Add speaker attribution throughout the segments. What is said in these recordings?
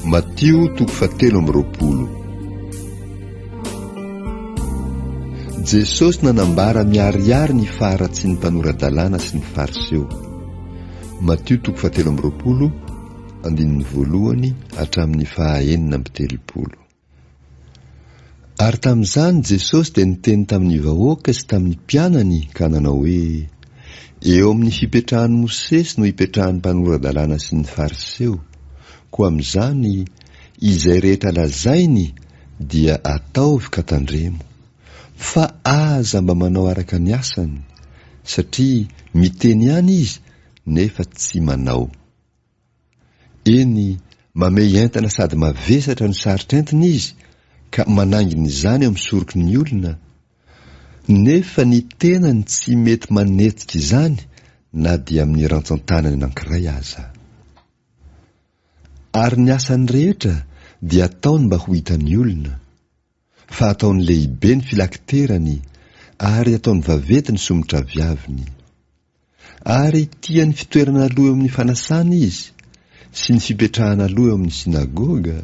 Speaker 1: Matio 7:20. Jesosy nanambara miariary ny faharatsy ny mpanoradalàna sy ny fariseho. Matio 7:20 andininy voalohany hatramin'ny 9:30. Ary tamin'izany Jesosy dia niteny tamin'ny vahoaka sy tamin'ny mpianany ka nanao hoe: eo amin'ny fipetrahan'i Mosesy no hipetrahan'ny mpanoradalàna sy ny fariseho, koa amin'izany izay rehetra lazainy dia ataovy ka tandremo, fa aza mba manao araka ny asany, satria miteny ihany izy nefa tsy manao. Eny, mamey entana sady mavesatra ny sarotr'entiny izy ka manangina izany eo amin'ny soroky ny olona, nefa ny tenany tsy mety manetika izany na dia amin'ny rantsan-tanany anankiray aza. Ary ny asany rehetra dia ataony mba ho hitan'ny olona, fa ataony lehibe ny filakiterany ary ataony vaventy ny somotra viaviny. Ary tiany fitoerana aloha eo amin'ny fanasana izy, sy ny fipetrahana aloha eo amin'ny sinagoga,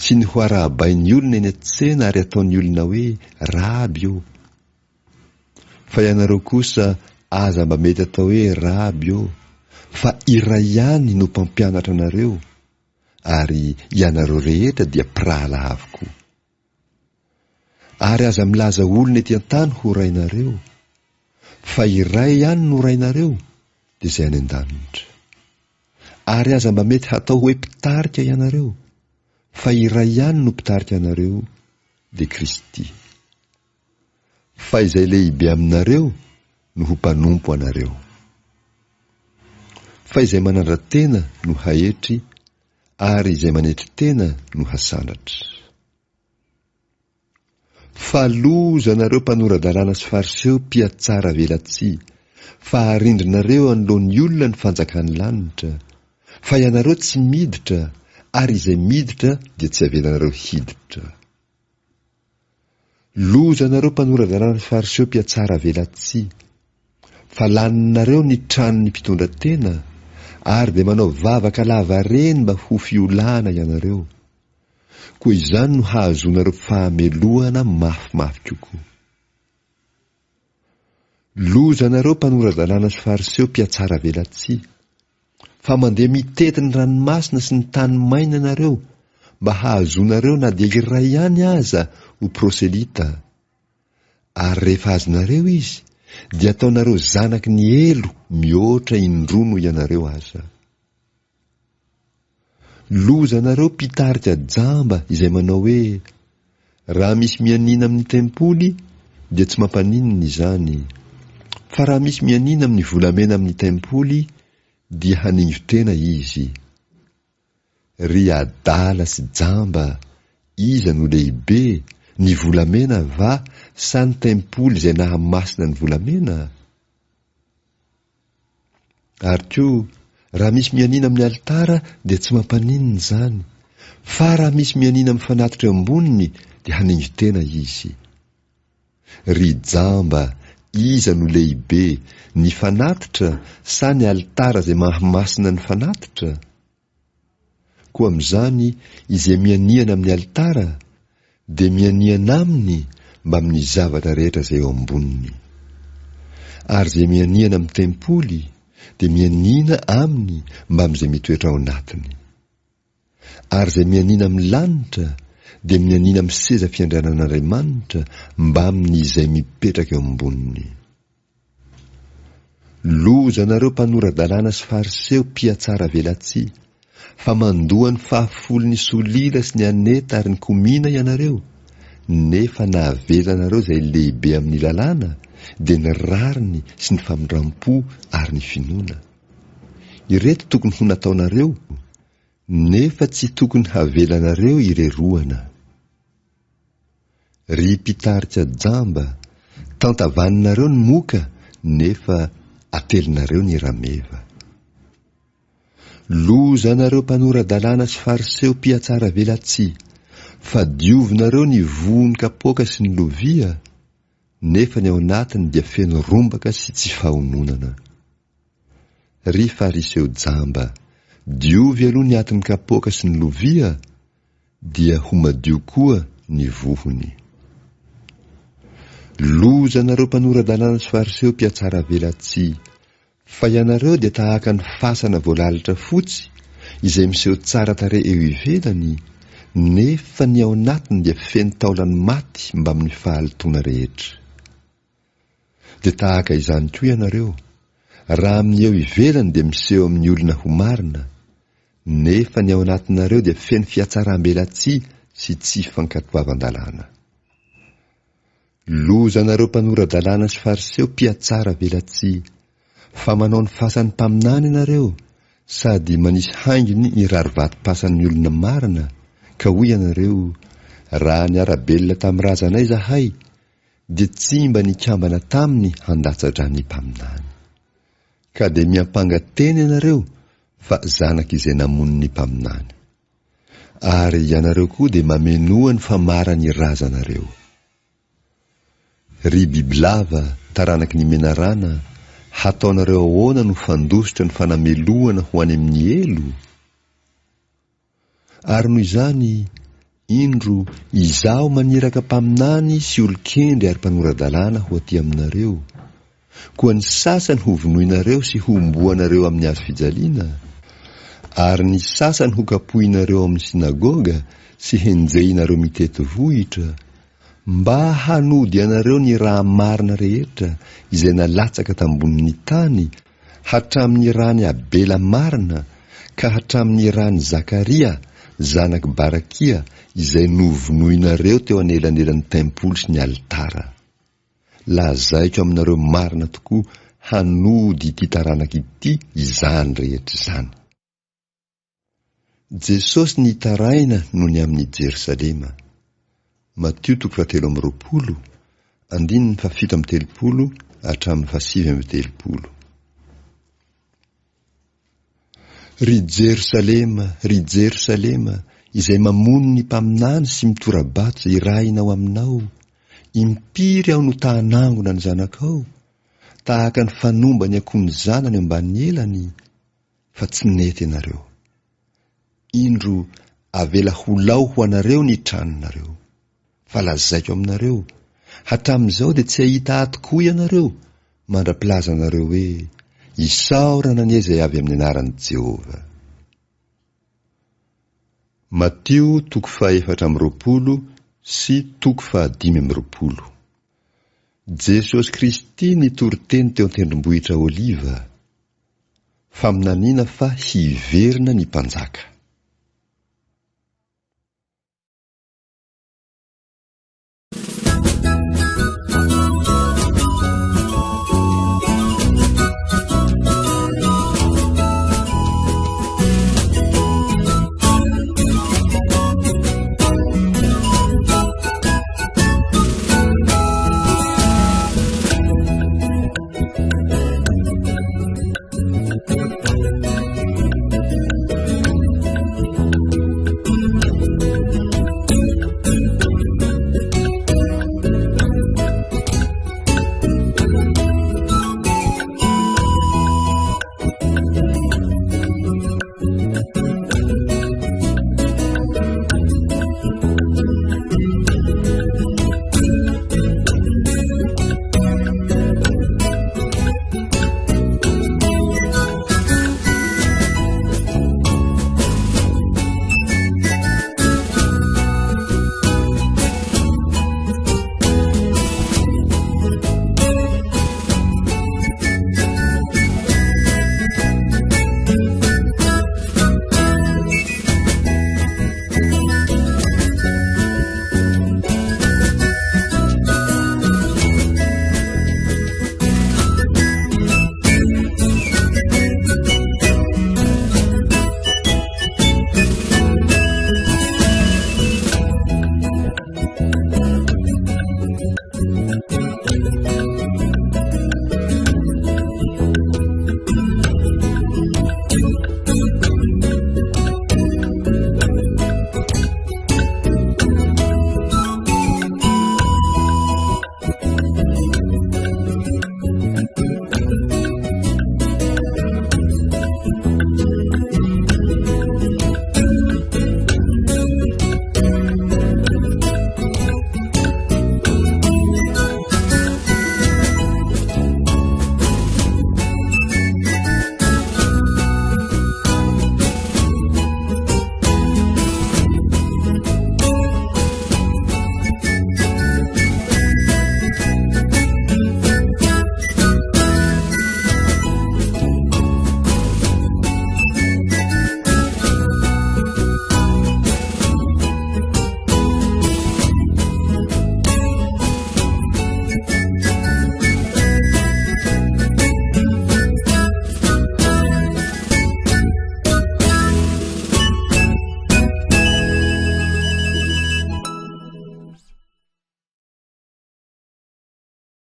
Speaker 1: sy ny ho arahabain'ny olona eny an-tsena ary ataon'ny olona hoe raby io. Fa ianareo kosa aza mba mety atao hoe raby io, fa iray ihany no mpampianatra anareo, ary ianareo rehetra dia mpirahalahy avokoa. Ary aza milaza olona ety an-tany ho rainareo, fa iray ihany no rainareo dia izay any an-danitra. Ary aza mba mety hatao hoe mpitarika ianareo, fa iray ihany no mpitarika anareo dia Kristy. Fa izay lehibe aminareo no ho mpanompo anareo. Fa izay manandra-tena no hahetry, ary izay manetry tena no hasandratra. Fa loza anareo mpanoradalàna sy fariseho mpiatsara velatsia, fa harindrinareo anoloan'ny olona ny fanjakan'ny lanitra, fa ianareo tsy miditra, ary izay miditra dia tsy avelanareo hiditra. Loza anareo mpanoradalàna sy fariseho mpiatsara velatsia, fa laninareo ny tranon'ny mpitondra tena, ary dia manao vavaka lava reny mba ho fiolana ianareo. Koa izany no hahazonareo fahamelohana mafimafy kokoa. Loza anareo mpanoradalàna sy fariseho mpiatsara velatsia, fa mandeha mitety ny ranomasina sy ny tany maina ianareo mba hahazonareo na dia iray ihany aza ho proselita. Ary rehefa azonareo izy, dia ataonareo zanaky ny elo mihoatra indroa no ianareo aza. Loza anareo mpitarika jamba izay manao hoe: raha misy mianina amin'ny tempoly dia tsy mampaninina izany, fa raha misy mianina amin'ny volamena amin'ny tempoly dia haningotena izy. Ry adala sy jamba, iza no lehibe, ny volamena va sa ny tempoly izay nahamasina ny volamena? Ary koa, raha misy mianina amin'ny alitara dia tsy mampaninina izany, fa raha misy mianina amin'ny fanatitra eo amboniny dia haningotena izy. Ry jamba, iza no lehibe, ny fanatitra sa ny alitara izay mahamasina ny fanatitra? Koa amin'izany, izay mianiana amin'ny alitara dia mianiana aminy mba amin'ny zavatra rehetra izay eo amboniny. Ary izay mianiana amin'ny tempoly dia mianiana aminy mba amin'izay mitoetra ao anatiny. Ary izay mianiana amin'ny lanitra dia mianiana amin'ny seza fiandrianan'Andriamanitra mba amin'izay mipetraka eo amboniny. Loza anareo mpanoradalàna sy fariseho mpiatsara velatsia, fa mandoa ny fahafolon'ny solila sy ny aneta ary ny komina ianareo, nefa nahavelanareo izay lehibe amin'ny lalàna dia ny rariny sy ny famindram-po ary ny finoana. Ireto tokony ho nataonareo, nefa tsy tokony havelanareo ireroana. Ry mpitarika jamba, tantavaninareo ny moka, nefa atelinareo ny rameva. Loza anareo mpanoradalàna sy fariseho mpiatsara velatsia, fa diovinareo ny vohony kapoaka sy ny lovia, nefa ny ao anatiny dia feno rombaka sy tsy fahononana. Ry fariseo jamba, diovy aloha ny atin'ny kapoaka sy ny lovia, dia ho madio koa ny vohony. Loza nareo mpanoradalàna sy fariseo mpiatsara velatsy, fa ianareo dia tahaka ny fasana voalalitra fotsy izay miseho tsara tarehy eo ivelany, nefa ny ao anatiny dia feno taolany maty mba amin'ny fahalitoana rehetra. Dia tahaka izany koa ianareo, raha amin'ny eo ivelany dia miseho amin'ny olona ho marina, nefa ny ao anatinareo dia feno fiatsaram-belatsy sy tsy fankatoavan-dalàna. Loza nareo mpanoradalàna sy fariseo mpiatsara velatsy, fa manao ny fasan'ny mpaminany ianareo, sady manisy hainginy ny rarivatom-pasan'ny olona marina, ka hoy ianareo, raha niara-belona tamin'ny razanay zahay, dia tsy mba nikambana taminy handatsatra ny mpaminany. Ka dia miampangateny ianareo fa zanaka izay namono ny mpaminany. Ary ianareo koa dia mamenoa ny famarany razanareo. Ry bibilava taranaky ny menarana, hataonareo ahoana no fandositra ny fanameloana ho any amin'ny elo? Ary noho izany, indro izaho maniraka mpaminany sy olon-kendry ary mpanoradalàna ho aty aminareo, koa ny sasany ho vonoinareo sy ho omboanareo amin'ny hazo fijaliana, ary ny sasany ho kapohinareo amin'ny sinagoga sy henjeinareo mitety vohitra, mba hanody ianareo ny raha marina rehetra izay nalatsaka tambonin'ny tany, hatramin'ny rany Abela marina, ka hatramin'ny rany Zakaria zanaky Barakia izay novonoinareo teo anelanelan'ny tempolo sy ny alitara. Lazaiko aminareo marina tokoa hanody ity taranaka ity izany rehetra izany. Jesosy nitaraina no ny amin'ny Jerosalema. Matio 7:20, 7:30 hatramin'ny 7:30. Ry Jerosalema, izay mamono ny mpaminany sy mitorabato izay irahinao aminao, impiry aho no tahanangona ny zanakao, tahaka ny fanomba ny akoho ny zanany ambany elany, fa tsy nety ianareo. Indro avela ho lao ho anareo ny tranonareo. Fa lazaiko aminareo, hatramin'izao dia tsy ahita ato koa ianareo mandra-pilaza anareo hoe isaorana anie izay avy amin'ny anaran'i Jehova. Matio 4:20 sy 5:20. Jesosy Kristy nitory teny teo an-tendrombohitra Oliva, fa minaniana fa hiverina ny mpanjaka.